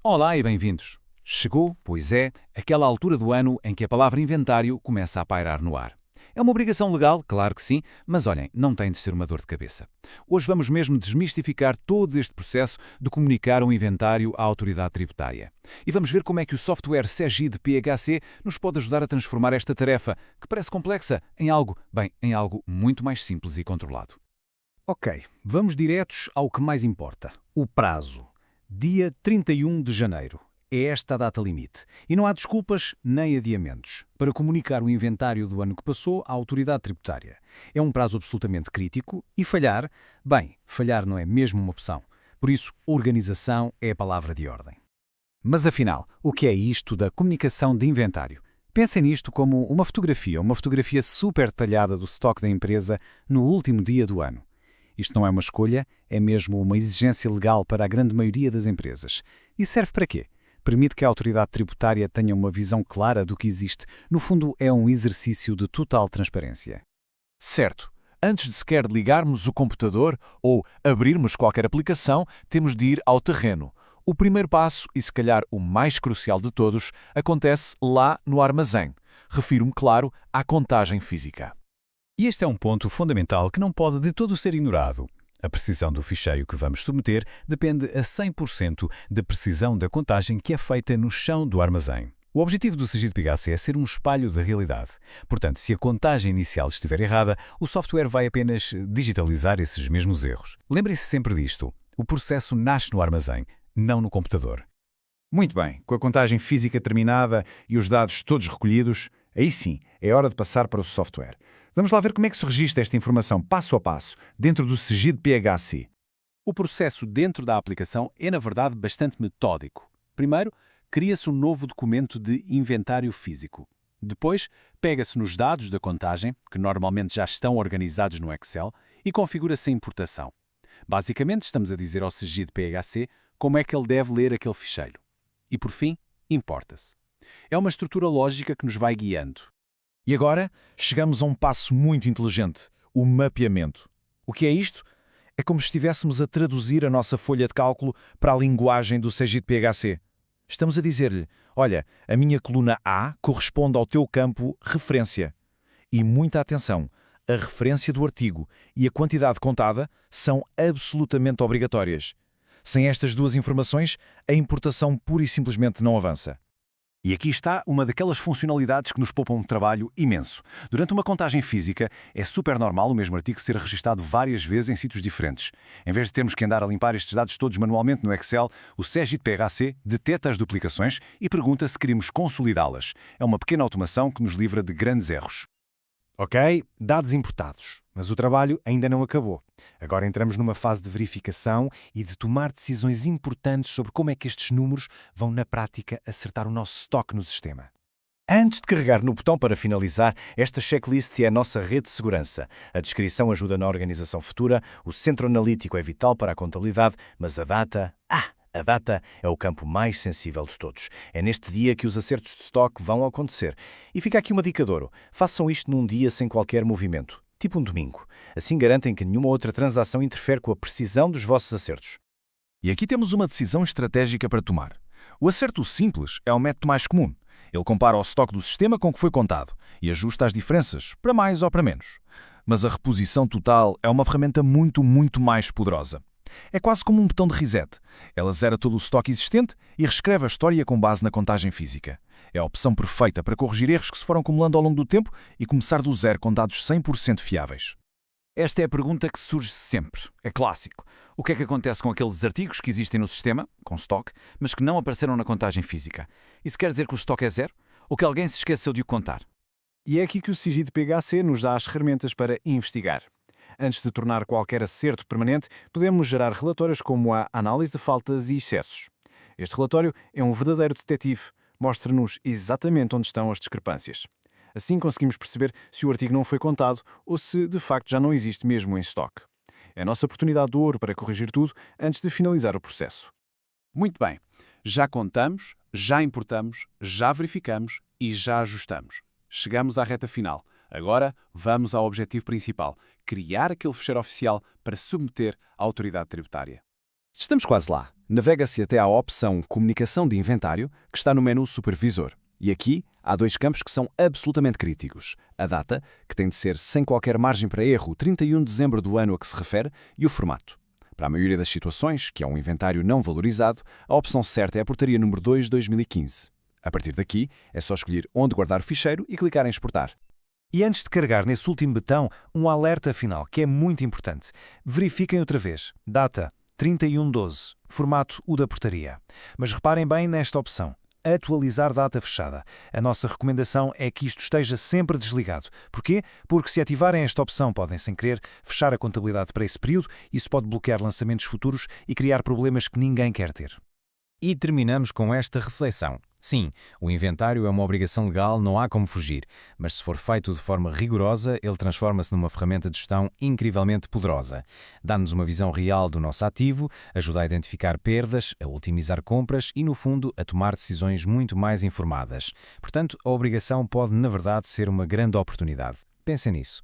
Olá e bem-vindos. Chegou, pois é, aquela altura do ano em que a palavra inventário começa a pairar no ar. É uma obrigação legal, claro que sim, mas olhem, não tem de ser uma dor de cabeça. Hoje vamos mesmo desmistificar todo este processo de comunicar um inventário à autoridade tributária. E vamos ver como é que o software CEGID PHC nos pode ajudar a transformar esta tarefa, que parece complexa, em algo muito mais simples e controlado. Ok, vamos diretos ao que mais importa, o prazo. Dia 31 de janeiro. É esta a data limite. E não há desculpas nem adiamentos para comunicar o inventário do ano que passou à autoridade tributária. É um prazo absolutamente crítico e falhar não é mesmo uma opção. Por isso, organização é a palavra de ordem. Mas afinal, o que é isto da comunicação de inventário? Pensem nisto como uma fotografia super detalhada do estoque da empresa no último dia do ano. Isto não é uma escolha, é mesmo uma exigência legal para a grande maioria das empresas. E serve para quê? Permite que a autoridade tributária tenha uma visão clara do que existe. No fundo, é um exercício de total transparência. Certo. Antes de sequer ligarmos o computador ou abrirmos qualquer aplicação, temos de ir ao terreno. O primeiro passo, e se calhar o mais crucial de todos, acontece lá no armazém. Refiro-me, claro, à contagem física. E este é um ponto fundamental que não pode de todo ser ignorado. A precisão do ficheiro que vamos submeter depende a 100% da precisão da contagem que é feita no chão do armazém. O objetivo do CEGID PHC é ser um espelho da realidade. Portanto, se a contagem inicial estiver errada, o software vai apenas digitalizar esses mesmos erros. Lembrem-se sempre disto. O processo nasce no armazém, não no computador. Muito bem, com a contagem física terminada e os dados todos recolhidos, aí sim, é hora de passar para o software. Vamos lá ver como é que se registra esta informação passo a passo dentro do CEGID PHC. O processo dentro da aplicação é, na verdade, bastante metódico. Primeiro, cria-se um novo documento de inventário físico. Depois, pega-se nos dados da contagem, que normalmente já estão organizados no Excel, e configura-se a importação. Basicamente, estamos a dizer ao CEGID PHC como é que ele deve ler aquele ficheiro. E, por fim, importa-se. É uma estrutura lógica que nos vai guiando. E agora, chegamos a um passo muito inteligente, o mapeamento. O que é isto? É como se estivéssemos a traduzir a nossa folha de cálculo para a linguagem do CEGID PHC. Estamos a dizer-lhe, olha, a minha coluna A corresponde ao teu campo referência. E muita atenção, a referência do artigo e a quantidade contada são absolutamente obrigatórias. Sem estas duas informações, a importação pura e simplesmente não avança. E aqui está uma daquelas funcionalidades que nos poupam um trabalho imenso. Durante uma contagem física, é super normal o mesmo artigo ser registado várias vezes em sítios diferentes. Em vez de termos que andar a limpar estes dados todos manualmente no Excel, o CEGID PHC detecta as duplicações e pergunta se queremos consolidá-las. É uma pequena automação que nos livra de grandes erros. Ok, dados importados, mas o trabalho ainda não acabou. Agora entramos numa fase de verificação e de tomar decisões importantes sobre como é que estes números vão, na prática, acertar o nosso estoque no sistema. Antes de carregar no botão para finalizar, esta checklist é a nossa rede de segurança. A descrição ajuda na organização futura, o centro analítico é vital para a contabilidade, mas a data é o campo mais sensível de todos. É neste dia que os acertos de estoque vão acontecer. E fica aqui uma dica de ouro. Façam isto num dia sem qualquer movimento, tipo um domingo. Assim garantem que nenhuma outra transação interfere com a precisão dos vossos acertos. E aqui temos uma decisão estratégica para tomar. O acerto simples é o método mais comum. Ele compara o estoque do sistema com o que foi contado e ajusta as diferenças, para mais ou para menos. Mas a reposição total é uma ferramenta muito mais poderosa. É quase como um botão de reset. Ela zera todo o estoque existente e reescreve a história com base na contagem física. É a opção perfeita para corrigir erros que se foram acumulando ao longo do tempo e começar do zero com dados 100% fiáveis. Esta é a pergunta que surge sempre. É clássico. O que é que acontece com aqueles artigos que existem no sistema, com estoque, mas que não apareceram na contagem física? Isso quer dizer que o estoque é zero? Ou que alguém se esqueceu de o contar? E é aqui que o CEGID PHC nos dá as ferramentas para investigar. Antes de tornar qualquer acerto permanente, podemos gerar relatórios como a análise de faltas e excessos. Este relatório é um verdadeiro detetive. Mostra-nos exatamente onde estão as discrepâncias. Assim conseguimos perceber se o artigo não foi contado ou se, de facto, já não existe mesmo em estoque. É a nossa oportunidade de ouro para corrigir tudo antes de finalizar o processo. Muito bem. Já contamos, já importamos, já verificamos e já ajustamos. Chegamos à reta final. Agora vamos ao objetivo principal: criar aquele ficheiro oficial para submeter à autoridade tributária. Estamos quase lá. Navega-se até à opção Comunicação de Inventário, que está no menu Supervisor. E aqui há dois campos que são absolutamente críticos. A data, que tem de ser sem qualquer margem para erro, 31 de dezembro do ano a que se refere, e o formato. Para a maioria das situações, que é um inventário não valorizado, a opção certa é a portaria número 2 de 2015. A partir daqui, é só escolher onde guardar o ficheiro e clicar em exportar. E antes de carregar nesse último botão, um alerta final, que é muito importante. Verifiquem outra vez. Data 31/12, formato o da portaria. Mas reparem bem nesta opção. Atualizar data fechada. A nossa recomendação é que isto esteja sempre desligado. Porquê? Porque se ativarem esta opção podem, sem querer, fechar a contabilidade para esse período. Isso pode bloquear lançamentos futuros e criar problemas que ninguém quer ter. E terminamos com esta reflexão. Sim, o inventário é uma obrigação legal, não há como fugir, mas se for feito de forma rigorosa, ele transforma-se numa ferramenta de gestão incrivelmente poderosa. Dá-nos uma visão real do nosso ativo, ajuda a identificar perdas, a otimizar compras e, no fundo, a tomar decisões muito mais informadas. Portanto, a obrigação pode, na verdade, ser uma grande oportunidade. Pensem nisso.